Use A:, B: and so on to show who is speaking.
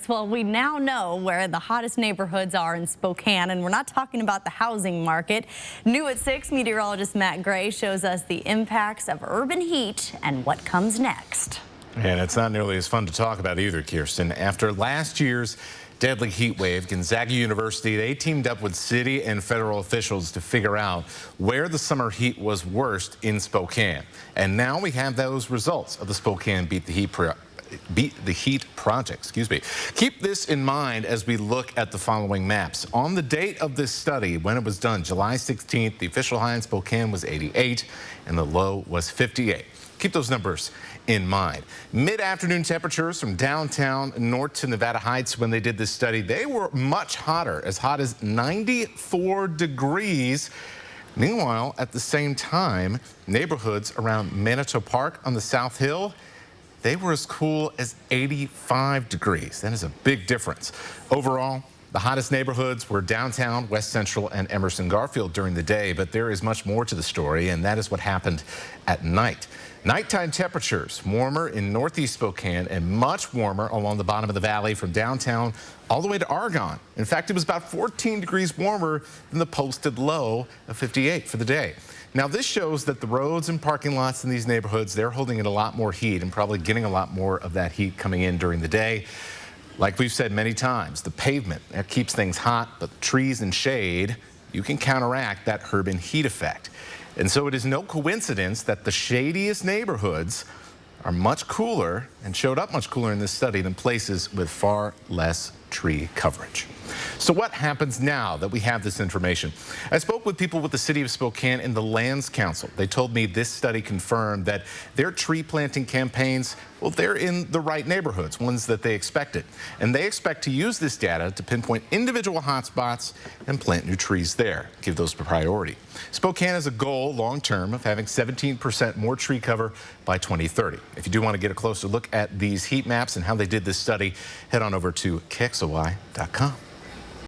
A: Well, we now know where the hottest neighborhoods are in Spokane, and we're not talking about the housing market. New at 6, meteorologist Matt Gray shows us the impacts of urban heat and what comes next.
B: And it's not nearly as fun to talk about either, Kirsten. After last year's deadly heat wave, Gonzaga University, they teamed up with city and federal officials to figure out where the summer heat was worst in Spokane. And now we have those results of the Spokane Beat the Heat project, Keep this in mind as we look at the following maps. On the date of this study, when it was done, July 16th, the official high in Spokane was 88 and the low was 58. Keep those numbers in mind. Mid-afternoon temperatures from downtown north to Nevada Heights when they did this study, they were much hotter, as hot as 94 degrees. Meanwhile, at the same time, neighborhoods around Manitou Park on the South Hill, they were as cool as 85 degrees. That is a big difference. Overall, the hottest neighborhoods were downtown, West Central, and Emerson Garfield during the day, but there is much more to the story, and that is what happened at night. Nighttime temperatures warmer in northeast Spokane and much warmer along the bottom of the valley from downtown all the way to Argonne. In fact, it was about 14 degrees warmer than the posted low of 58 for the day. Now, this shows that the roads and parking lots in these neighborhoods, they're holding in a lot more heat and probably getting a lot more of that heat coming in during the day. Like we've said many times, the pavement, that keeps things hot, but trees and shade, you can counteract that urban heat effect. And so it is no coincidence that the shadiest neighborhoods are much cooler and showed up much cooler in this study than places with far less tree coverage. So what happens now that we have this information? I spoke with people with the city of Spokane and the Lands Council. They told me this study confirmed that their tree planting campaigns, well, they're in the right neighborhoods, ones that they expected. And they expect to use this data to pinpoint individual hotspots and plant new trees there, give those priority. Spokane has a goal long-term of having 17% more tree cover by 2030. If you do want to get a closer look at these heat maps and how they did this study, head on over to KXLY.com.